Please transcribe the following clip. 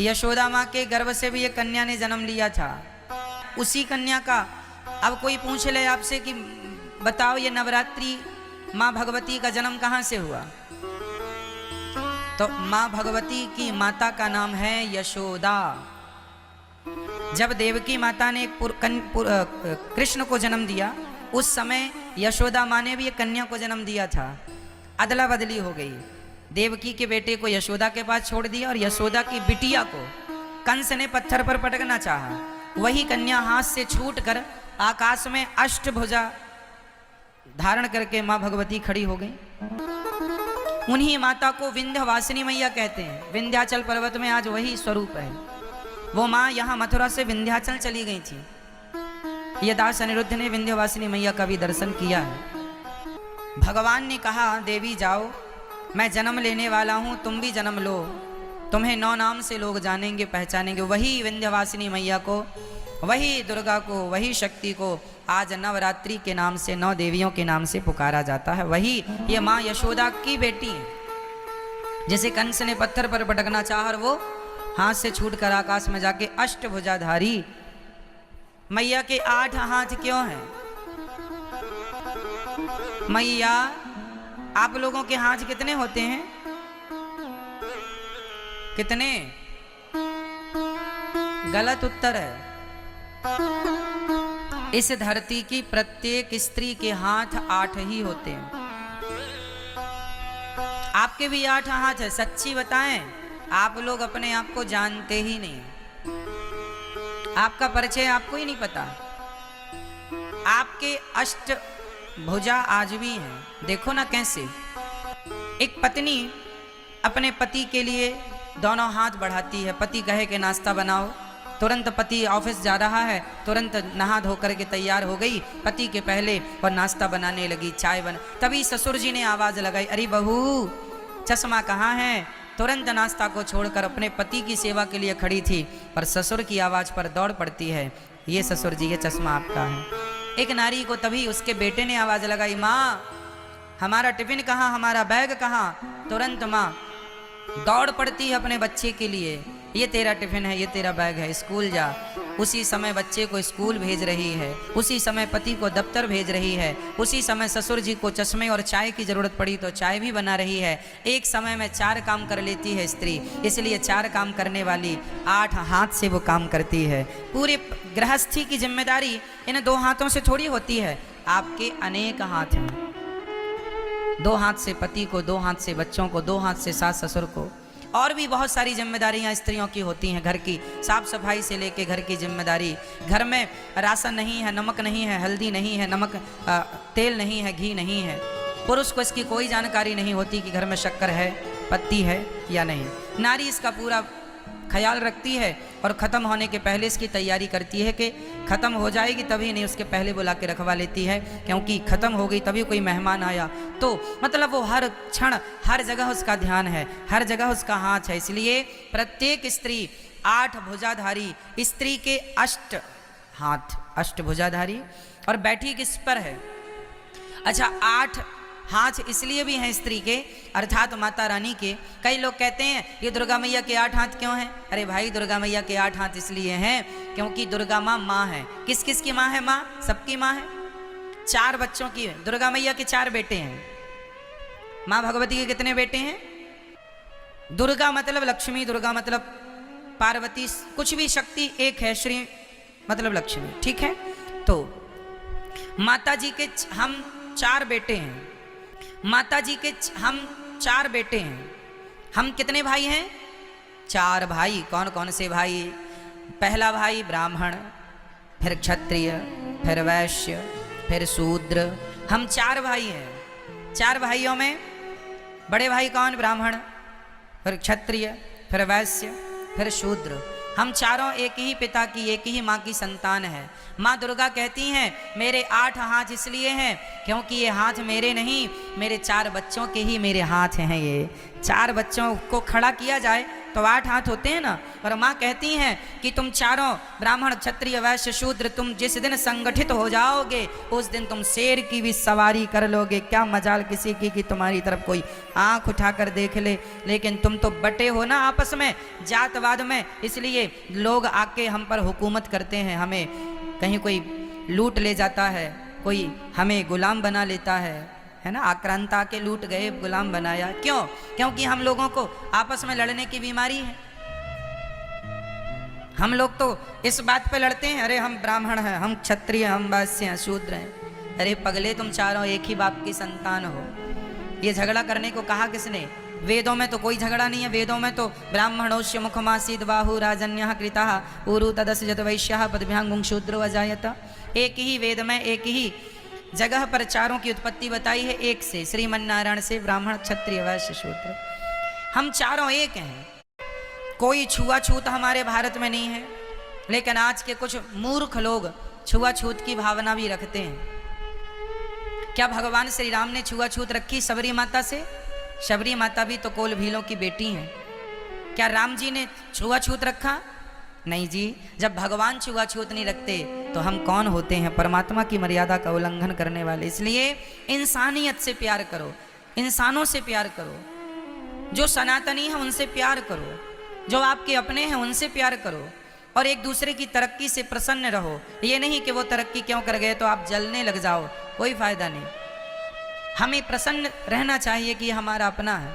यशोदा माँ के गर्भ से भी एक कन्या ने जन्म लिया था। उसी कन्या का अब कोई पूछ ले आपसे कि बताओ ये नवरात्रि माँ भगवती का जन्म कहाँ से हुआ, तो माँ भगवती की माता का नाम है यशोदा। जब देवकी माता ने कृष्ण को जन्म दिया, उस समय यशोदा माँ ने भी एक कन्या को जन्म दिया था। अदला बदली हो गई, देवकी के बेटे को यशोदा के पास छोड़ दिया और यशोदा की बिटिया को कंस ने पत्थर पर पटकना चाहा। वही कन्या हाथ से छूटकर आकाश में अष्टभुजा धारण करके माँ भगवती खड़ी हो गई। उन्हीं माता को विंध्यवासिनी मैया कहते हैं। विंध्याचल पर्वत में आज वही स्वरूप है। वो माँ यहाँ मथुरा से विंध्याचल चली गई थी। ये दास अनिरुद्ध ने विंध्यवासिनी मैया का भी दर्शन किया है। भगवान ने कहा देवी जाओ, मैं जन्म लेने वाला हूँ, तुम भी जन्म लो, तुम्हें 9 नाम से लोग जानेंगे पहचानेंगे। वही विंध्यवासिनी मैया को, वही दुर्गा को, वही शक्ति को आज नवरात्रि के नाम से 9 देवियों के नाम से पुकारा जाता है। वही ये माँ यशोदा की बेटी है, जिसे कंस ने पत्थर पर पटकना चाहा और वो हाथ से छूटकर आकाश में जाके अष्टभुजाधारी। मैया के 8 हाथ क्यों हैं? मैया आप लोगों के हाथ कितने होते हैं? कितने? गलत उत्तर है। इस धरती की प्रत्येक स्त्री के हाथ 8 ही होते हैं। आपके भी 8 हाथ है। सच्ची बताएं, आप लोग अपने आप को जानते ही नहीं। आपका परिचय आपको ही नहीं पता। आपके अष्टभुजा आज भी हैं। देखो ना कैसे एक पत्नी अपने पति के लिए दोनों हाथ बढ़ाती है। पति कहे कि नाश्ता बनाओ, तुरंत पति ऑफिस जा रहा है, तुरंत नहा धो करके तैयार हो गई पति के पहले और नाश्ता बनाने लगी, चाय बना। तभी ससुर जी ने आवाज लगाई, अरे बहू चश्मा कहाँ है? तुरंत नाश्ता को छोड़कर अपने पति की सेवा के लिए खड़ी थी, पर ससुर की आवाज पर दौड़ पड़ती है, ये ससुर जी ये चश्मा आपका है। एक नारी को तभी उसके बेटे ने आवाज लगाई, माँ हमारा टिफिन कहाँ, हमारा बैग कहाँ? तुरंत माँ दौड़ पड़ती है अपने बच्चे के लिए, ये तेरा टिफिन है, ये तेरा बैग है, स्कूल जा। उसी समय बच्चे को स्कूल भेज रही है, उसी समय पति को दफ्तर भेज रही है, उसी समय ससुर जी को चश्मे और चाय की जरूरत पड़ी तो चाय भी बना रही है। एक समय में 4 काम कर लेती है स्त्री, इसलिए 4 काम करने वाली 8 हाथ से वो काम करती है। पूरे गृहस्थी की जिम्मेदारी इन 2 हाथों से थोड़ी होती है। आपके अनेक हाथ हैं। 2 हाथ से पति को, 2 हाथ से बच्चों को, 2 हाथ से सास ससुर को, और भी बहुत सारी जिम्मेदारियां स्त्रियों की होती हैं। घर की साफ सफाई से लेके घर की जिम्मेदारी, घर में राशन नहीं है, नमक नहीं है, हल्दी नहीं है, नमक तेल नहीं है, घी नहीं है। पुरुष को इसकी कोई जानकारी नहीं होती कि घर में शक्कर है, पत्ती है या नहीं। नारी इसका पूरा ख्याल रखती है और ख़त्म होने के पहले इसकी तैयारी करती है कि ख़त्म हो जाएगी तभी नहीं, उसके पहले बुला के रखवा लेती है, क्योंकि ख़त्म हो गई तभी कोई मेहमान आया तो मतलब वो हर क्षण हर जगह उसका ध्यान है, हर जगह उसका हाथ है। इसलिए प्रत्येक स्त्री 8 भुजाधारी, स्त्री के 8 हाथ, अष्टभुजाधारी। और बैठी किस पर है? अच्छा 8 हाथ इसलिए भी हैं स्त्री के, अर्थात माता रानी के। कई लोग कहते हैं ये दुर्गा मैया के 8 हाथ क्यों हैं? अरे भाई दुर्गा मैया के 8 हाथ इसलिए हैं क्योंकि दुर्गा माँ माँ है। किस किस की माँ है? माँ सबकी माँ है। 4 बच्चों की दुर्गा मैया के 4 बेटे हैं। माँ भगवती के कितने बेटे हैं? दुर्गा मतलब लक्ष्मी, दुर्गा मतलब पार्वती, कुछ भी शक्ति एक है, श्री मतलब लक्ष्मी, ठीक है। तो माता जी के हम 4 बेटे हैं। माता जी के हम 4 बेटे हैं। हम कितने भाई हैं? 4 भाई। कौन कौन से भाई? पहला भाई ब्राह्मण, फिर क्षत्रिय, फिर वैश्य, फिर शूद्र। हम 4 भाई हैं। 4 भाइयों में बड़े भाई कौन? ब्राह्मण, फिर क्षत्रिय, फिर वैश्य, फिर शूद्र। हम चारों एक ही पिता की, एक ही माँ की संतान है। माँ दुर्गा कहती हैं मेरे 8 हाथ इसलिए हैं क्योंकि ये हाथ मेरे नहीं, मेरे 4 बच्चों के ही मेरे हाथ हैं। ये 4 बच्चों को खड़ा किया जाए तो 8 हाथ होते हैं ना। और माँ कहती हैं कि तुम चारों ब्राह्मण क्षत्रिय वैश्य शूद्र तुम जिस दिन संगठित हो जाओगे उस दिन तुम शेर की भी सवारी कर लोगे। क्या मजाल किसी की कि तुम्हारी तरफ कोई आंख उठाकर देख ले। लेकिन तुम तो बटे हो ना आपस में जातवाद में, इसलिए लोग आके हम पर हुकूमत करते हैं, हमें कहीं कोई लूट ले जाता है, कोई हमें गुलाम बना लेता है ना। आक्रांता के लूट गए गुलाम बनाया, क्यों? क्योंकि हम लोगों को आपस में लड़ने की बीमारी है। हम लोग तो इस बात पे लड़ते हैं, अरे हम ब्राह्मण हैं, हम क्षत्रिय, हम वैश्य हैं, शूद्र हैं। अरे पगले, तुम चारों एक ही बाप की संतान हो। ये झगड़ा करने को कहा किसने? वेदों में तो कोई झगड़ा नहीं है। वेदों में तो ब्राह्मणोस्य मुखमासीद बाहु राजन्यः कृतः ऊरु तदस्यत वैश्यः पदभ्यांगुं शूद्रो अजायत। एक ही वेद में एक ही जगह पर चारों की उत्पत्ति बताई है, एक से, श्रीमन्नारायण से, ब्राह्मण क्षत्रिय वैश्य शूद्र। हम चारों एक हैं, कोई छुआछूत हमारे भारत में नहीं है। लेकिन आज के कुछ मूर्ख लोग छुआछूत की भावना भी रखते हैं। क्या भगवान श्री राम ने छुआछूत रखी सबरी माता से? सबरी माता भी तो कोल भीलों की बेटी हैं। क्या राम जी ने छुआछूत रखा? नहीं जी। जब भगवान छुआछूत नहीं रखते तो हम कौन होते हैं? परमात्मा की मर्यादा का उल्लंघन करने वाले। इसलिए इंसानियत से प्यार करो, इंसानों से प्यार करो, जो सनातनी है उनसे प्यार करो, जो आपके अपने हैं उनसे प्यार करो, और एक दूसरे की तरक्की से प्रसन्न रहो। ये नहीं कि वो तरक्की क्यों कर गए तो आप जलने लग जाओ, कोई फायदा नहीं। हमें प्रसन्न रहना चाहिए कि हमारा अपना है।